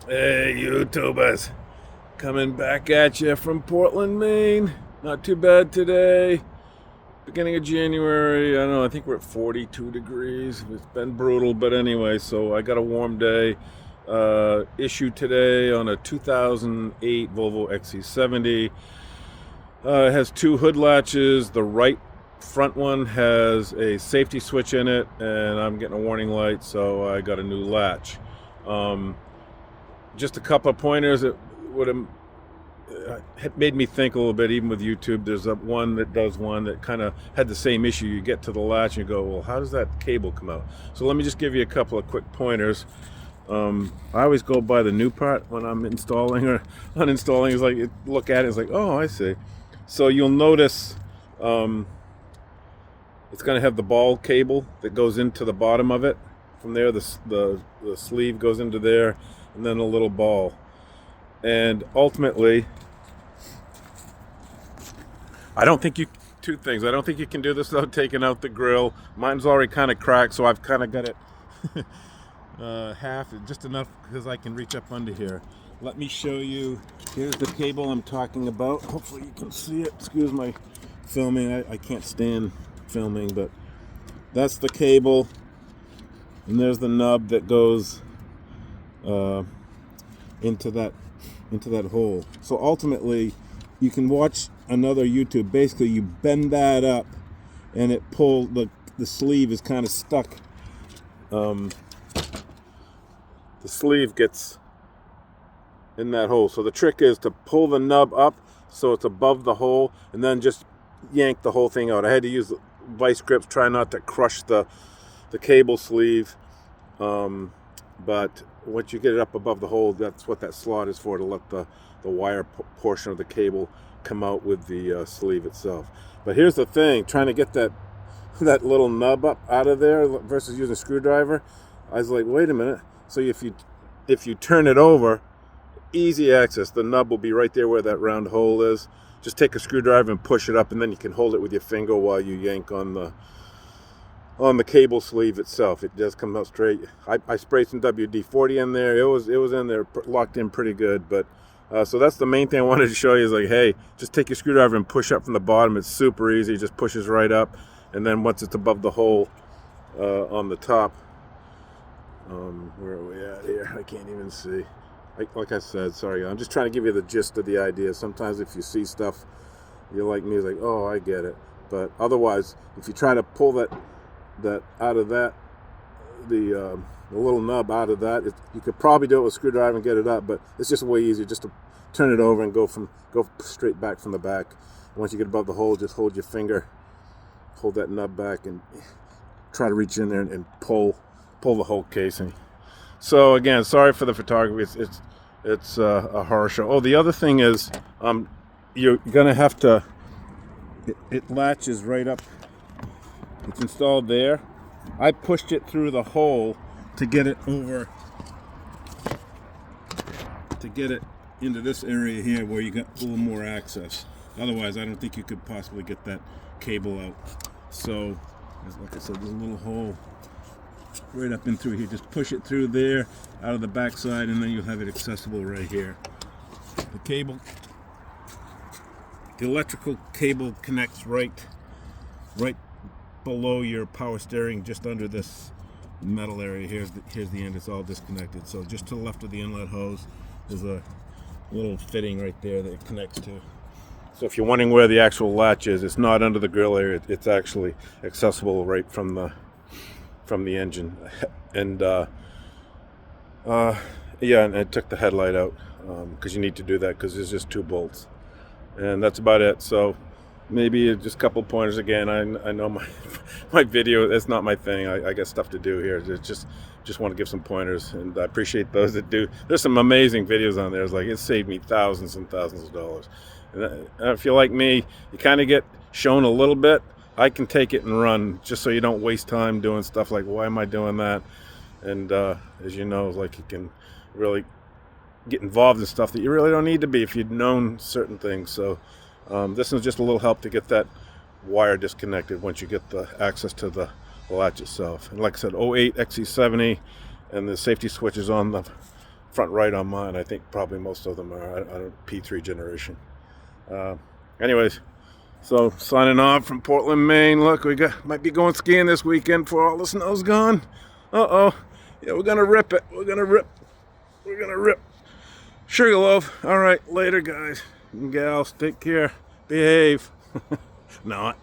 Hey, YouTubers. Coming back at you from Portland, Maine. Not too bad today. Beginning of January. I don't know, I think we're at 42 degrees. It's been brutal, but anyway, so I got a warm day. Issue today on a 2008 Volvo XC70. It has two hood latches. The right front one has a safety switch in it, and I'm getting a warning light, so I got a new latch. Um, just a couple of pointers that would have made me think a little bit. Even with YouTube, there's one that does one that kind of had the same issue. You get to the latch and you go, well, how does that cable come out? So let me just give you a couple of quick pointers. I always go by the new part when I'm installing or uninstalling. It's like, look at it, it's like, oh, I see. So you'll notice it's going to have the ball cable that goes into the bottom of it. From there, the sleeve goes into there, and then a little ball. And ultimately, I don't think you, two things. I don't think you can do this without taking out the grill. Mine's already kind of cracked, so I've kind of got it half, just enough because I can reach up under here. Let me show you. Here's the cable I'm talking about. Hopefully you can see it. Excuse my filming. I can't stand filming, but that's the cable. And there's the nub that goes into that hole. So ultimately, you can watch another YouTube. Basically, you bend that up, and it pull the sleeve is kind of stuck. The sleeve gets in that hole. So the trick is to pull the nub up so it's above the hole, and then just yank the whole thing out. I had to use vice grips, try not to crush the cable sleeve. But once you get it up above the hole, that's what that slot is for, to let the wire portion of the cable come out with the sleeve itself. But here's the thing, trying to get that little nub up out of there versus using a screwdriver. I was like, wait a minute. So if you turn it over, easy access. The nub will be right there where that round hole is. Just take a screwdriver and push it up, and then you can hold it with your finger while you yank on the cable sleeve itself. It does come out straight. I sprayed some WD-40 in there. It was in there, locked in pretty good. But so that's the main thing I wanted to show you, is like, hey, just take your screwdriver and push up from the bottom. It's super easy. It just pushes right up, and then once it's above the hole on the top, where are we at here? I can't even see. Like I said, sorry, I'm just trying to give you the gist of the idea. Sometimes if you see stuff, you're like me, it's like, oh, I get it. But otherwise, if you try to pull that out of that, the little nub out of that, you could probably do it with a screwdriver and get it up, but it's just way easier just to turn it over and go straight back from the back. And once you get above the hole, just hold your finger, hold that nub back, and try to reach in there and pull the whole casing. So again, sorry for the photography. It's a horror show. Oh, the other thing is, you're gonna have to. It latches right up. It's installed there. I pushed it through the hole to get it over, to get it into this area here where you got a little more access. Otherwise, I don't think you could possibly get that cable out. So, like I said, there's a little hole right up in through here. Just push it through there, out of the backside, and then you'll have it accessible right here. The electrical cable connects right below your power steering, just under this metal area. Here's the end. It's all disconnected. So just to the left of the inlet hose, there's a little fitting right there that it connects to. So if you're wondering where the actual latch is, it's not under the grill area. It's actually accessible right from the engine. And yeah, and I took the headlight out because you need to do that because there's just two bolts, and that's about it. So maybe just a couple pointers. Again, I know my video, that's not my thing. I got stuff to do here. Just want to give some pointers, and I appreciate those that do. There's some amazing videos on there. It's like, it saved me thousands and thousands of dollars. And if you're like me, you kind of get shown a little bit. I can take it and run, just so you don't waste time doing stuff like, why am I doing that? And as you know, like, you can really get involved in stuff that you really don't need to be if you'd known certain things. So this is just a little help to get that wire disconnected once you get the access to the latch itself. And like I said, 08 XC70, and the safety switch is on the front right on mine. I think probably most of them are. I don't P3 generation. Anyways, so signing off from Portland, Maine. Look, might be going skiing this weekend before all the snow's gone. Uh-oh. Yeah, we're gonna rip it. We're gonna rip. Sugarloaf. All right, later, guys and gals. Take care. Behave. Not.